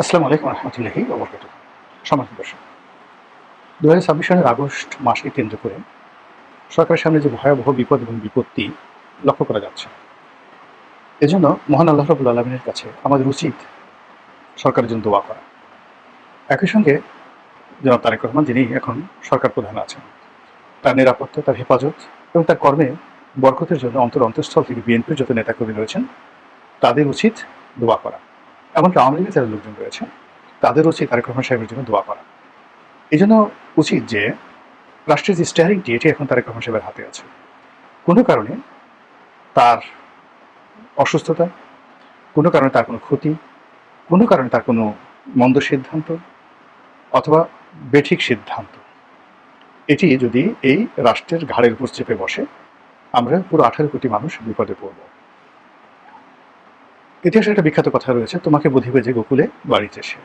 আসসালামু আলাইকুম রহমতুল্লাহি ওবরকাতুহ। সম্মানিত দর্শক, 2026 সালের আগস্ট মাসকে কেন্দ্র করে সরকারের সামনে যে ভয়াবহ বিপদ এবং বিপত্তি লক্ষ্য করা যাচ্ছে, এজন্য মহান আল্লাহ রাব্বুল আলামিনের কাছে আমাদের উচিত সরকারের জন্য দোয়া করা। একই সঙ্গে জনাব তারেক রহমান, যিনি এখন সরকার প্রধান আছেন, তার নিরাপত্তা, তার হেফাজত এবং তার কর্মে বরকতের জন্য অন্তঃস্থল থেকে বিএনপির যত নেতাকর্মী রয়েছেন তাদের উচিত দোয়া করা। এমনকি আওয়ামী লীগের যারা লোকজন রয়েছে তাদের উচিত তারেক রহমান সাহেবের জন্য দোয়া করা। এই জন্য উচিত যে রাষ্ট্রের যে স্টিয়ারিংটি এটি এখন তারেক রহমান সাহেবের হাতে আছে। কোনো কারণে তার অসুস্থতা, কোনো কারণে তার কোনো ক্ষতি, কোনো কারণে তার কোনো মন্দ সিদ্ধান্ত অথবা বেঠিক সিদ্ধান্ত, এটি যদি এই রাষ্ট্রের ঘাড়ের উপর চেপে বসে, আমরা পুরো 18 কোটি মানুষ বিপদে পড়ব। ইতিহাসে একটা বিখ্যাত কথা রয়েছে, তোমাকে বুঝিবে যে গোকুলে বাড়িতে এসে।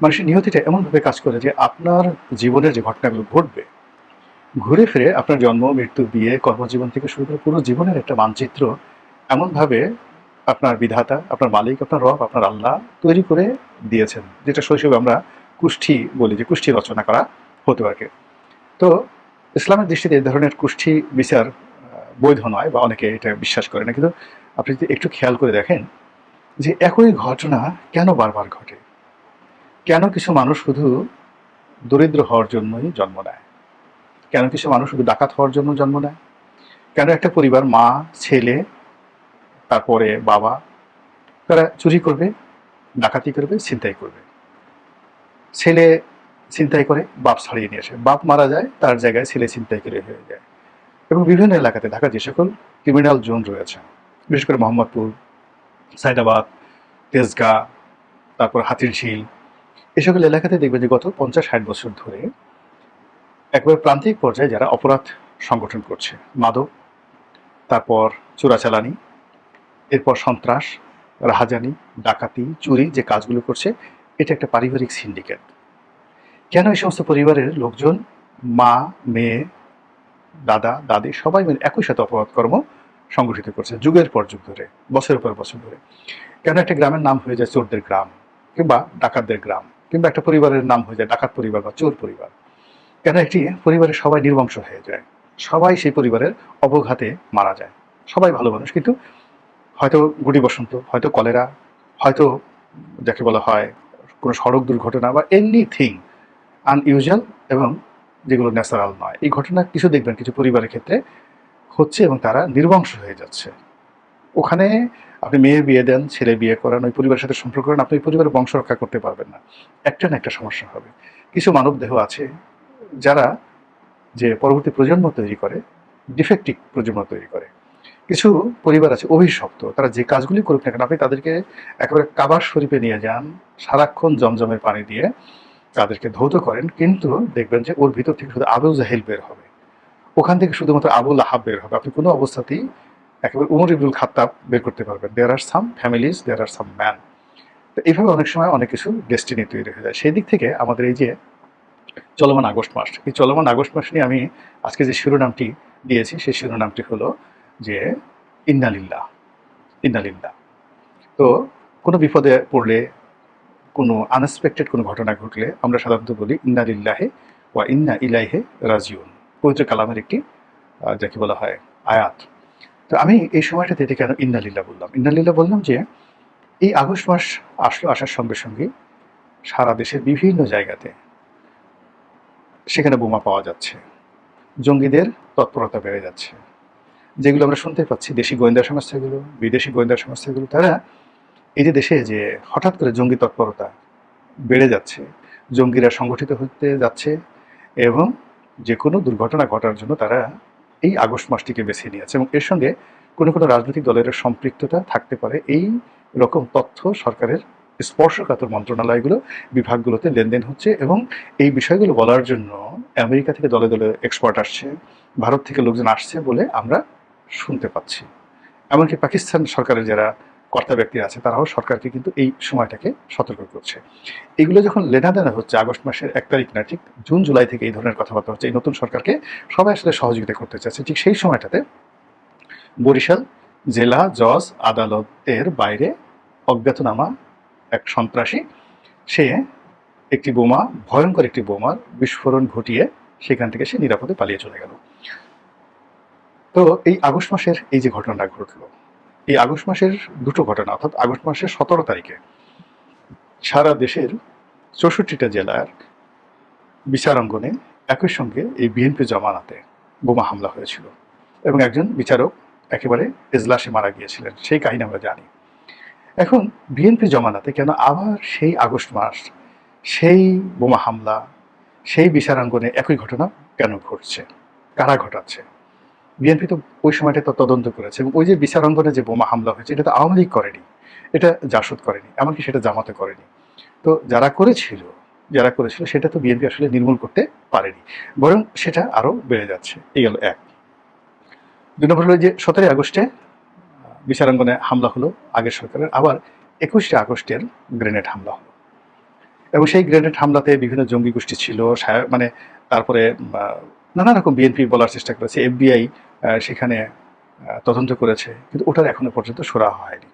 মানুষের নিয়তিটা এমনভাবে কাজ করে যে আপনার জীবনের যে ঘটনাগুলো ঘটবে, ঘুরে ফিরে আপনার জন্ম, মৃত্যু, বিয়ে, কর্মজীবন থেকে শুরু করে পুরো জীবনের একটা মানচিত্র এমনভাবে আপনার বিধাতা, আপনার মালিক, আপনার রব, আপনার আল্লাহ তৈরি করে দিয়েছেন, যেটা শৈশবে আমরা কুষ্ঠি বলি, যে কুষ্ঠি রচনা করা হতো আর কি। তো ইসলামের দৃষ্টিতে এই ধরনের কুষ্ঠি বিচার বৈধ নয়, বা অনেকে এটা বিশ্বাস করে না। কিন্তু আপনি যদি একটু খেয়াল করে দেখেন যে একই ঘটনা কেন বারবার ঘটে, কেন কিছু মানুষ শুধু দরিদ্র হওয়ার জন্যই জন্ম নেয়, কেন কিছু মানুষ শুধু ডাকাত হওয়ার জন্য জন্ম নেয়, কেন একটা পরিবার মা, ছেলে, তারপরে বাবা, তারা চুরি করবে, ডাকাতি করবে, ছিনতাই করবে। ছেলে ছিনতাই করে, বাপ ছাড়িয়ে নিয়ে আসে, বাপ মারা যায়, তার জায়গায় ছেলে ছিনতাই করে হয়ে যায়। এবং বিভিন্ন এলাকাতে ঢাকার যে সকল ক্রিমিনাল জোন রয়েছে, বিশেষ করে মোহাম্মদপুর, সাইদাবাদ, তেজগাঁ, তারপর হাতিরঝিল, এই সকল এলাকাতে দেখবেন যে গত 50-60 বছর ধরে একবার প্রান্তিক পর্যায়ে যারা অপরাধ সংগঠন করছে, মাদক, তারপর চোরাচালানি, এরপর সন্ত্রাস, রাহাজানি, ডাকাতি, চুরি, যে কাজগুলো করছে, এটা একটা পারিবারিক সিন্ডিকেট। কেন এই সমস্ত পরিবারের লোকজন, মা, মেয়ে, দাদা, দাদি সবাই মিলে একই সাথে অপরাধ কর্ম সংগঠিত করছে যুগের পর যুগ ধরে, বছরের পর বছর ধরে? কেন একটা গ্রামের নাম হয়ে যায় চোরদের গ্রাম কিংবা ডাকাতদের গ্রাম, কিংবা একটা পরিবারের নাম হয়ে যায় ডাকাত পরিবার বা চোর পরিবার? কেন একটি পরিবারের সবাই নির্বংশ হয়ে যায়, সবাই সেই পরিবারের অবঘাতে মারা যায়? সবাই ভালো মানুষ, কিন্তু হয়তো গুটি বসন্ত, হয়তো কলেরা, হয়তো যাকে বলা হয় কোনো সড়ক দুর্ঘটনা বা এনিথিং আনইউজুয়াল, এবং যেগুলো ন্যাচারাল নয়, এই ঘটনা কিছু দেখবেন কিছু পরিবারের ক্ষেত্রে হচ্ছে এবং তারা নির্বংশ হয়ে যাচ্ছে। ওখানে আপনি মেয়ে বিয়ে দেন, ছেলে বিয়ে করান, ওই পরিবারের সাথে সম্পর্ক করেন, আপনি ওই পরিবারের বংশ রক্ষা করতে পারবেন না, একটা না একটা সমস্যা হবে। কিছু মানব দেহ আছে যারা যে পরবর্তী প্রজন্ম তৈরি করে, ডিফেক্টিভ প্রজন্ম তৈরি করে। কিছু পরিবার আছে অভিশপ্ত, তারা যে কাজগুলি করুক না কেন, আপনি তাদেরকে একেবারে কাবার শরীফে নিয়ে যান, সারাক্ষণ জমজমের পানি দিয়ে তাদেরকে ধৌত করেন, কিন্তু দেখবেন যে ওর ভিতর থেকে শুধু আবু জাহেল বের হবে, ওখান থেকে শুধুমাত্র আবুল আহাব বের হবে। আপনি কোনো অবস্থাতেই একেবারে উমর ইবনুল খাত্তাব বের করতে পারবেন। দেয়ার আর সাম ফ্যামিলিজ, দেয়ার আর সাম ম্যান। তো এইভাবে অনেক সময় অনেক কিছু ডেস্টিনি তৈরি হয়ে যায়। সেই দিক থেকে আমাদের এই যে চলমান আগস্ট মাস, এই চলমান আগস্ট মাস নিয়ে আমি আজকে যে শিরোনামটি দিয়েছি, সেই শিরোনামটি হলো যে ইন্নালিল্লাহ, ইন্নালিল্লাহ। তো কোনো বিপদে পড়লে, কোনো আনএক্সপেক্টেড কোনো ঘটনা ঘটলে আমরা সাধারণত বলি ইন্না লিল্লাহি ওয়া ইন্না ইলাইহি রাজিউন, পবিত্র কালামের একটি যাকে বলা হয় আয়াত। তো আমি এই সময়টাতে এটা কেন ইন্না লিল্লাহ বললাম? ইন্না লিল্লাহ বললাম যে এই আগস্ট মাস আসার সঙ্গে সঙ্গে সারা দেশের বিভিন্ন জায়গাতে সেখানে বোমা পাওয়া যাচ্ছে, জঙ্গিদের তৎপরতা বেড়ে যাচ্ছে। যেগুলো আমরা শুনতে পাচ্ছি, দেশি গোয়েন্দা সংস্থাগুলো, বিদেশি গোয়েন্দা সংস্থাগুলো, তারা এই যে দেশে যে হঠাৎ করে জঙ্গি তৎপরতা বেড়ে যাচ্ছে, জঙ্গিরা সংগঠিত হতে যাচ্ছে, এবং যে কোনো দুর্ঘটনা ঘটার জন্য তারা এই আগস্ট মাসটিকে বেছে নিয়েছে, এবং এর সঙ্গে কোনো কোনো রাজনৈতিক দলের সম্পৃক্ততা থাকতে পারে, এই রকম তথ্য সরকারের স্পর্শকাতর মন্ত্রণালয়গুলো, বিভাগগুলোতে লেনদেন হচ্ছে। এবং এই বিষয়গুলো বলার জন্য আমেরিকা থেকে দলে দলে এক্সপার্ট আসছে, ভারত থেকে লোকজন আসছে বলে আমরা শুনতে পাচ্ছি। এমনকি পাকিস্তান সরকারের যারা কর্তা ব্যক্তি আছে তারাও সরকারকে কিন্তু এই সময়টাকে সতর্ক করছে। এগুলো যখন লেনাদেনা হচ্ছে আগস্ট মাসের 1 তারিখ না, ঠিক জুন জুলাই থেকে এই ধরনের কথাবার্তা হচ্ছে, এই নতুন সরকারকে সবাই আসলে সহযোগিতা করতে চাচ্ছে, ঠিক সেই সময়টাতে বরিশাল জেলা জজ আদালতের বাইরে অজ্ঞাতনামা এক সন্ত্রাসী সে একটি বোমা, ভয়ঙ্কর একটি বোমার বিস্ফোরণ ঘটিয়ে সেখান থেকে সে নিরাপদে পালিয়ে চলে গেল। তো এই আগস্ট মাসের এই যে ঘটনাটা ঘটলো, এই আগস্ট মাসের দুটো ঘটনা, অর্থাৎ আগস্ট মাসের 17 তারিখে সারা দেশের 64টা জেলার বিচারাঙ্গনে একই সঙ্গে এই বিএনপি জমানাতে বোমা হামলা হয়েছিল এবং একজন বিচারক একেবারে এজলাসে মারা গিয়েছিলেন, সেই কাহিনী আমরা জানি। এখন বিএনপি জমানাতে কেন আবার সেই আগস্ট মাস, সেই বোমা হামলা, সেই বিচারাঙ্গনে একই ঘটনা কেন ঘটছে, কারা ঘটাচ্ছে? বিএনপি তো ওই সময়টা তো তদন্ত করেছে এবং ওই যে বিচারাঙ্গনে যে বোমা হামলা হয়েছে এটা তো আওয়ামী লীগ করেনি, এটা জাসদ করেনি, এমনকি সেটা জামাতে করেনি। তো যারা করেছিল সেটা তো বিএনপি আসলে নির্মূল করতে পারেনি, বরং সেটা আরো বেড়ে যাচ্ছে। এই গেল এক। 2 নম্বর হলো যে 17 আগস্টে বিচারাঙ্গনে হামলা হলো আগের সরকারের, আবার 21 আগস্টের গ্রেনেড হামলা হলো এবং সেই গ্রেনেড হামলাতে বিভিন্ন জঙ্গি গোষ্ঠী ছিল, মানে তারপরে নানা রকম বিএনপি বলার চেষ্টা করেছে, এফবিআই সেখানে তদন্ত করেছে, কিন্তু ওটার এখনো পর্যন্ত সুরাহা হয়নি।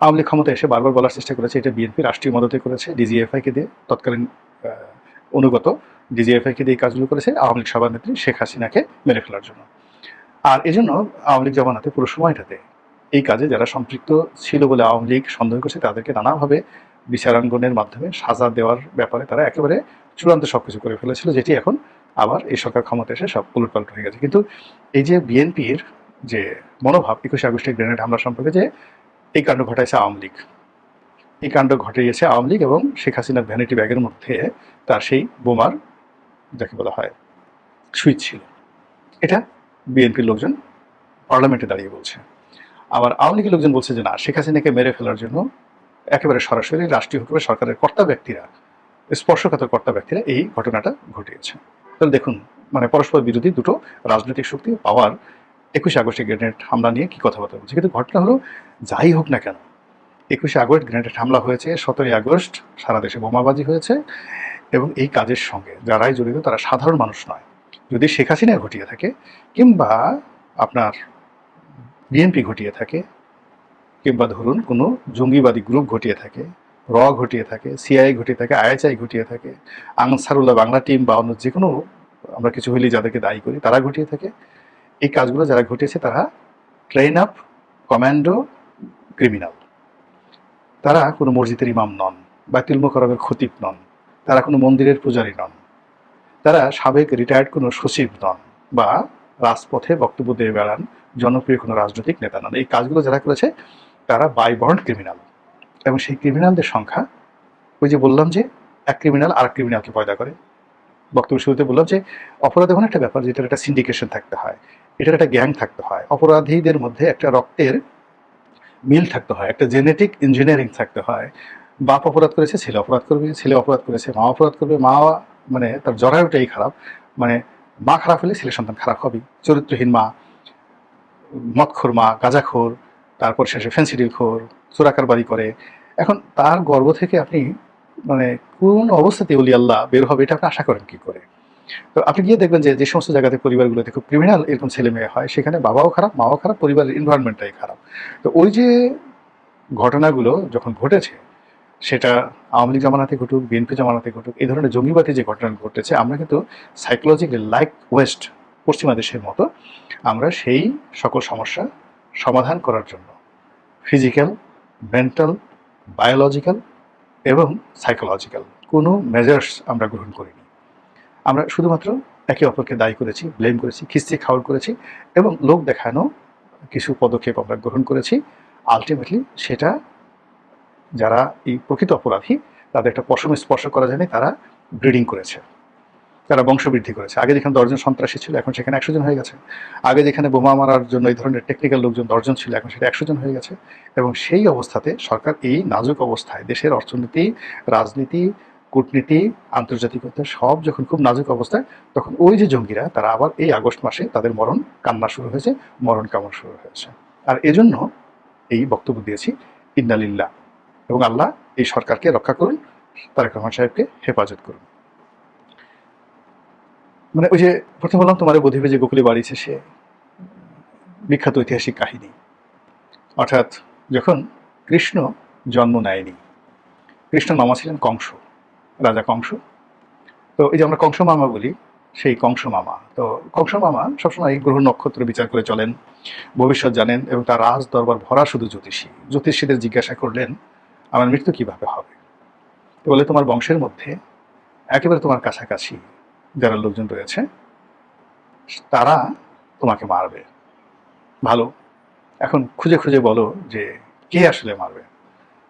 আওয়ামী লীগ ক্ষমতা এসে বারবার বলার চেষ্টা করেছে এটা বিএনপি রাষ্ট্রীয় মদতে করেছে, ডিজিএফআইকে দিয়ে, তৎকালীন অনুগত ডিজিএফআইকে দিয়ে কাজগুলো করেছে আওয়ামী লীগ সভানেত্রী শেখ হাসিনাকে মেরে ফেলার জন্য। আর এজন্য আওয়ামী লীগ জমানাতে পুরো সময়টাতে এই কাজে যারা সম্পৃক্ত ছিল বলে আওয়ামী লীগ সন্দেহ করছে তাদেরকে নানাভাবে বিচারাঙ্গনের মাধ্যমে সাজা দেওয়ার ব্যাপারে তারা একেবারে চূড়ান্ত সবকিছু করে ফেলেছিল, যেটি এখন আবার এই সরকার ক্ষমতা এসে সব উলটপালট হয়ে গেছে। কিন্তু এই যে বিএনপির যে মনোভাব 21 আগস্টের গ্রেনেড হামলা সম্পর্কে, যে এই কাণ্ড ঘটাইছে আওয়ামী লীগ, এই কাণ্ড ঘটিয়েছে আওয়ামী লীগ এবং শেখ হাসিনার ভ্যানিটি ব্যাগের মধ্যে তার সেই বোমার, যাকে বলা হয়, সুইচ ছিল, এটা বিএনপির লোকজন পার্লামেন্টে দাঁড়িয়ে বলছে। আবার আওয়ামী লীগের লোকজন বলছে যে না, শেখ হাসিনাকে মেরে ফেলার জন্য একেবারে সরাসরি রাষ্ট্রীয় হুকুমে সরকারের কর্তা ব্যক্তিরা, স্পর্শকাতর কর্তা ব্যক্তিরা এই ঘটনাটা ঘটিয়েছে। তাহলে দেখুন, মানে পরস্পর বিরোধী দুটো রাজনৈতিক শক্তি পাওয়ার 21 আগস্টে গ্রেনেড হামলা নিয়ে কি কথাবার্তা বলছে। কিন্তু ঘটনা হলো যাই হোক না কেন, 21 আগস্ট গ্রেনেড হামলা হয়েছে, 17 আগস্ট সারা দেশে বোমাবাজি হয়েছে এবং এই কাজের সঙ্গে যারাই জড়িত তারা সাধারণ মানুষ নয়। যদি শেখ হাসিনা ঘটিয়ে থাকে, কিংবা আপনার বিএনপি ঘটিয়ে থাকে, কিংবা ধরুন কোনো জঙ্গিবাদী গ্রুপ ঘটিয়ে থাকে, ঘটিয়ে থাকে, সিআইএ ঘটিয়ে থাকে, আইএসআই ঘটিয়ে থাকে, আনসারুল্লাহ বাংলা টিম বা অন্য যে কোনো আমরা কিছু হইলেই যাদেরকে দায়ী করি তারা ঘটিয়ে থাকে, এই কাজগুলো যারা ঘটিয়েছে তারা ট্রেন আপ কমান্ডো ক্রিমিনাল। তারা কোনো মসজিদের ইমাম নন, বাইতুল মোকাররমের খতিব নন, তারা কোনো মন্দিরের পূজারী নন, তারা সাবেক রিটায়ার্ড কোনো সচিব নন, বা রাজপথে বক্তব্য দিয়ে বেড়ান জনপ্রিয় কোনো রাজনৈতিক নেতা নন। এই কাজগুলো যারা করেছে তারা বাই বর্ন ক্রিমিনাল। এবং সেই ক্রিমিনালদের সংখ্যা, ওই যে বললাম যে এক ক্রিমিনাল আর এক ক্রিমিনালকে পয়দা করে, বক্তব্য শুরুতে বললাম যে অপরাধ এমন একটা ব্যাপার যেটার একটা সিন্ডিকেশন থাকতে হয়, এটার একটা গ্যাং থাকতে হয়, অপরাধীদের মধ্যে একটা রক্তের মিল থাকতে হয়, একটা জেনেটিক ইঞ্জিনিয়ারিং থাকতে হয়। বাপ অপরাধ করেছে ছেলে অপরাধ করবে, ছেলে অপরাধ করেছে মা অপরাধ করবে, মা মানে তার জরায়ুটাই খারাপ, মানে মা খারাপ হলে ছেলে সন্তান খারাপ হবে, চরিত্রহীন মা, মদখোর মা, গাঁজাখোর, তারপর শেষে ফেন্সিডিল খোর, চোরাকারবারি করে। এখন তার গর্ভ থেকে আপনি মানে কোন অবস্থাতে অলি আল্লাহ বের হবে এটা আপনি আশা করেন কি করে? তো আপনি গিয়ে দেখবেন যে যে সমস্ত জায়গাতে পরিবারগুলোতে খুব ক্রিমিনাল এরকম ছেলে মেয়ে হয়, সেখানে বাবাও খারাপ, মাও খারাপ, পরিবারের এনভায়রনমেন্টটাই খারাপ। তো ওই যে ঘটনাগুলো যখন ঘটেছে, সেটা আওয়ামী লীগ জামানাতে ঘটুক, বিএনপি জামানাতে ঘটুক, এই ধরনের জঙ্গিবাদী যে ঘটনা ঘটেছে, আমরা কিন্তু সাইকোলজিক্যালি লাইক ওয়েস্ট, পশ্চিমা দেশের মতো আমরা সেই সকল সমস্যা সমাধান করার জন্য ফিজিক্যাল, মেন্টাল, বায়োলজিক্যাল এবং সাইকোলজিক্যাল কোনো মেজার্স আমরা গ্রহণ করিনি। আমরা শুধুমাত্র একে অপরকে দায়ী করেছি, ব্লেম করেছি, খিস্তি খাওয়ার করেছি এবং লোক দেখানো কিছু পদক্ষেপ আমরা গ্রহণ করেছি। আলটিমেটলি সেটা যারা এই প্রকৃত অপরাধী তাদের একটা পশম স্পর্শ করা যায়নি, তারা ব্রিডিং করেছে, তারা বংশবৃদ্ধি করেছে। আগে যেখানে 10 জন সন্ত্রাসী ছিল এখন সেখানে 100 জন হয়ে গেছে। আগে যেখানে বোমা মারার জন্য এই ধরনের টেকনিক্যাল লোকজন 10 জন ছিল এখন সেটা 100 জন হয়ে গেছে। এবং সেই অবস্থাতে সরকার এই নাজুক অবস্থায়, দেশের অর্থনীতি, রাজনীতি, কূটনীতি, আন্তর্জাতিকতা সব যখন খুব নাজুক অবস্থায়, তখন ওই যে জঙ্গিরা তারা আবার এই আগস্ট মাসে তাদের মরণ কান্না শুরু হয়েছে, মরণ কামনা শুরু হয়েছে। আর এজন্য এই বক্তব্য দিয়েছি, ইন্নালিল্লাহ, এবং আল্লাহ এই সরকারকে রক্ষা করুন, তারেক রহমান সাহেবকে হেফাজত করুন। মানে ওই যে প্রথম বললাম তোমার বোধিবে যে গোকুলে বাড়িছে, সে বিখ্যাত ঐতিহাসিক কাহিনী। অর্থাৎ যখন কৃষ্ণ জন্ম নেয়নি, কৃষ্ণ মামা ছিলেন কংস, রাজা কংস। তো এই যে আমরা কংস মামা বলি, সেই কংস মামা, তো কংস মামা সবসময় এই গ্রহ নক্ষত্র বিচার করে চলেন, ভবিষ্যৎ জানেন, এবং তার রাজ দরবার ভরা শুধু জ্যোতিষী। জ্যোতিষীদের জিজ্ঞাসা করলেন আমার মৃত্যু কিভাবে হবে। তো বলে তোমার বংশের মধ্যে একেবারে তোমার কাছাকাছি যারা লোকজন রয়েছে তারা তোমাকে মারবে। ভালো, এখন খুঁজে খুঁজে বলো যে কে আসলে মারবে।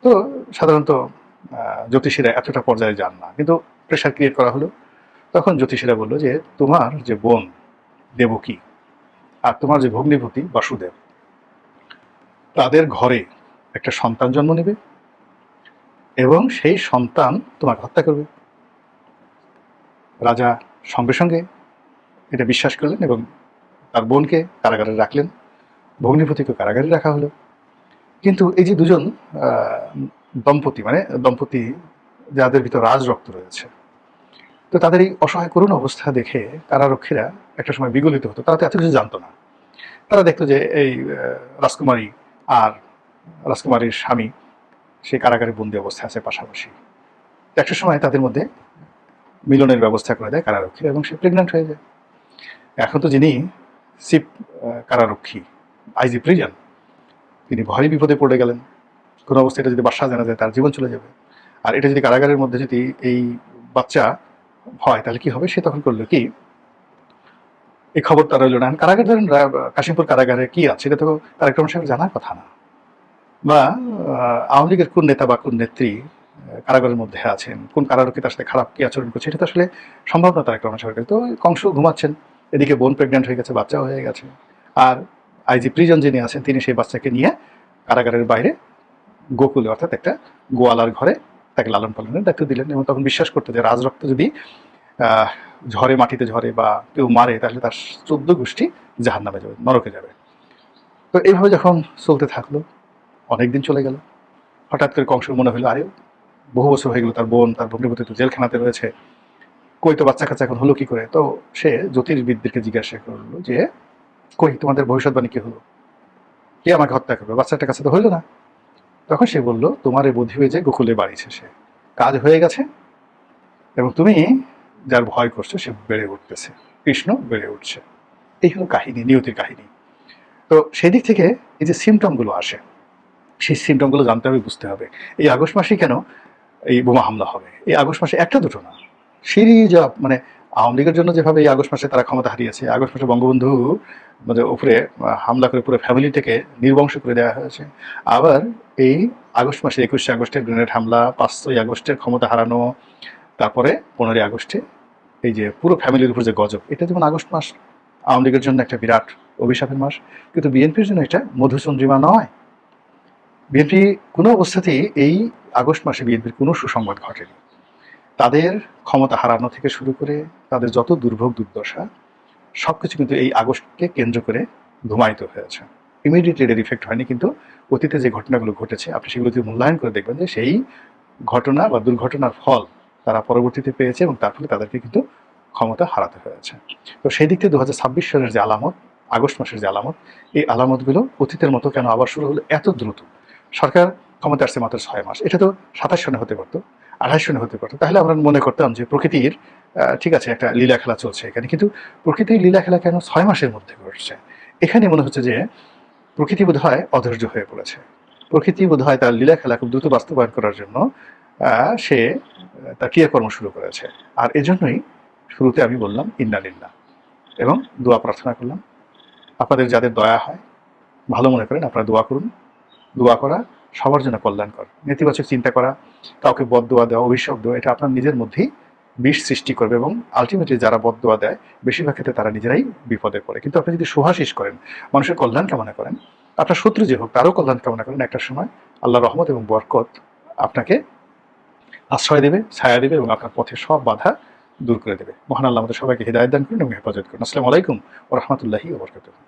তো সাধারণত জ্যোতিষীরা এতটা পর্যায়ে যান না, কিন্তু প্রেশার ক্রিয়েট করা হলো। তখন জ্যোতিষীরা বললো যে তোমার যে বোন দেবকী আর তোমার যে ভগ্নিপতি বাসুদেব, তাদের ঘরে একটা সন্তান জন্ম নেবে এবং সেই সন্তান তোমাকে হত্যা করবে। রাজা সঙ্গে সঙ্গে এটা বিশ্বাস করলেন এবং তার বোনকে কারাগারে রাখলেন, ভগ্নিপতিকে কারাগারে রাখা হলো। কিন্তু এই যে দুজন দম্পতি, মানে দম্পতি যাদের ভিতর রাজ রক্ত রয়েছে, তো তাদের এই অসহায় করুণ অবস্থা দেখে কারারক্ষীরা একটা সময় বিগলিত হতো। তারা তো এত কিছু জানতো না। তারা দেখতো যে এই রাজকুমারী আর রাজকুমারীর স্বামী সে কারাগারে বন্দি অবস্থায় আছে পাশাপাশি। একটা সময় তাদের মধ্যে মিলনের ব্যবস্থা করে দেয় কারারক্ষীরা এবং সে প্রেগন্যান্ট হয়ে যায়। এখন তো যিনি চিফ কারারক্ষী, আইজি প্রিজন, তিনি ভারী বিপদে পড়ে গেলেন। কোনো অবস্থায় এটা যদি বাসা জানা যায় তার জীবন চলে যাবে। আর এটা যদি কারাগারের মধ্যে যদি এই বাচ্চা হয় তাহলে কি হবে। সে তখন করলো কি, এই খবর তারা রইল না। কারাগার ধরেন কাশিমপুর কারাগারে কি আছে এটা তো কালেক্টর সাহেব জানার কথা না, বা আওয়ামী লীগের কোন নেতা বা কোন নেত্রী কারাগারের মধ্যে আছেন, কোন কারারক্ষী তার সাথে খারাপ কি আচরণ করছে, এটা তো আসলে সম্ভব না তারেক রহমান সাহেবের কাছে। তো কংস ঘুমাচ্ছেন, এদিকে বোন প্রেগনেন্ট হয়ে গেছে, বাচ্চা হয়ে গেছে, আর আইজি প্রিজন যিনি আছেন তিনি সেই বাচ্চাকে নিয়ে কারাগারের বাইরে গোকুলে, অর্থাৎ একটা গোয়ালার ঘরে তাকে লালন পালনের দায়িত্ব দিলেন। এবং তখন বিশ্বাস করতে যে রাজরক্ত যদি ঝরে, মাটিতে ঝরে বা কেউ মারে তাহলে তার 14 গোষ্ঠী জাহান্নামে যাবে, নরকে যাবে। তো এইভাবে যখন চলতে থাকলো, অনেকদিন চলে গেল। হঠাৎ করে কংসের মনে হলো আরে বহু বছর হয়ে গেল, তার বোন তার ভগ্নিপতি তো জেলখানাতে রয়েছে, কই তো বাচ্চা কাচ্চা এখন হলো কি করে। তো সে জ্যোতির্বিদদেরকে জিজ্ঞাসা করলো যে কই তোমাদের ভবিষ্যৎবাণী কি হলো, কে আমাকে হত্যা করবে, বাচ্চাটা কাছে তো হইলো না। তখন সে বলল তোমার এই বুদ্ধি হয়ে যে গোকুলে বাড়িছে, সে কাজ হয়ে গেছে এবং তুমি যার ভয় করছো সে বেড়ে উঠতেছে, কৃষ্ণ বেড়ে উঠছে। এই হলো কাহিনী, নিয়তির কাহিনী। তো সেই দিক থেকে এই যে সিমটমগুলো আসে, সেই সিমটমগুলো জানতে হবে, বুঝতে হবে। এই আগস্ট মাসে কেন এই বোমা হামলা হবে, এই আগস্ট মাসে একটা দুটো না, সিরিজ অফ, মানে আওয়ামী লীগের জন্য যেভাবে এই আগস্ট মাসে তারা ক্ষমতা হারিয়েছে, আগস্ট মাসে বঙ্গবন্ধু মানে উপরে হামলা করে পুরো ফ্যামিলিটাকে নির্বংশ করে দেওয়া হয়েছে। আবার এই আগস্ট মাসে 21শে আগস্টের গ্রেনেড হামলা, 5ই আগস্টের ক্ষমতা হারানো, তারপরে 15ই আগস্টে এই যে পুরো ফ্যামিলির উপর যে গজব, এটা যেমন আগস্ট মাস আওয়ামী লীগের জন্য একটা বিরাট অভিশাপের মাস, কিন্তু বিএনপির জন্য এটা মধুচন্দ্রিমা নয়। বিএনপি কোনো অবস্থাতেই এই আগস্ট মাসে বিএনপির কোনো সুসংবাদ ঘটেনি। তাদের ক্ষমতা হারানো থেকে শুরু করে তাদের যত দুর্ভোগ দুর্দশা সবকিছু কিন্তু এই আগস্টকে কেন্দ্র করে ধুমায়িত হয়েছে। ইমিডিয়েটলি এর ইফেক্ট হয়নি, কিন্তু অতীতে যে ঘটনাগুলো ঘটেছে আপনি সেগুলো যদি মূল্যায়ন করে দেখবেন যে সেই ঘটনা বা দুর্ঘটনার ফল তারা পরবর্তীতে পেয়েছে এবং তার ফলে তাদেরকে কিন্তু ক্ষমতা হারাতে হয়েছে। তো সেই দিক থেকে 2026 সালের যে আলামত, আগস্ট মাসের যে আলামত, এই আলামতগুলো অতীতের মতো কেন আবার শুরু হলো এত দ্রুত। সরকার ক্ষমতা আসছে মাত্র 6 মাস, এটা তো 27 সনে হতে পারতো, 28 সনে হতে পারতো। তাহলে আমরা মনে করতাম যে প্রকৃতির ঠিক আছে একটা লীলা খেলা চলছে এখানে, কিন্তু প্রকৃতির লীলা খেলা কেন 6 মাসের মধ্যে ঘটছে। এখানে মনে হচ্ছে যে প্রকৃতি বোধ হয় অধৈর্য হয়ে পড়েছে। প্রকৃতি বোধ হয় তার লীলা খেলা খুব দ্রুত বাস্তবায়ন করার জন্য সে তার ক্রিয়াকর্ম শুরু করেছে। আর এজন্যই শুরুতে আমি বললাম ইন্না লিল্লাহ এবং দোয়া প্রার্থনা করলাম। আপনাদের যাদের দয়া হয়, ভালো মনে করেন, আপনারা দোয়া করুন। দোয়া করা সবার জন্য কল্যাণকর। নেতিবাচক চিন্তা করা, কাউকে বদদোয়া দেওয়া, অভিশাপ দেওয়া, এটা আপনার নিজের মধ্যেই বিষ সৃষ্টি করবে এবং আলটিমেটলি যারা বদদোয়া দেয় বেশিরভাগ ক্ষেত্রে তারা নিজেরাই বিপদে পড়ে। কিন্তু আপনি যদি সুভাষিস করেন, মানুষের কল্যাণ কামনা করেন, আপনার শত্রু যে হোক তারও কল্যাণ কামনা করেন, একটা সময় আল্লাহ রহমত এবং বরকত আপনাকে আশ্রয় দেবে, ছায়া দেবে এবং আপনার পথে সব বাধা দূর করে দেবে। মহান আল্লাহ আমাদের সবাইকে হিদায়াত দান করুন এবং হেফাজত করুন। আসসালামু আলাইকুম ওয়া রাহমাতুল্লাহি ওয়া বারাকাতুহু।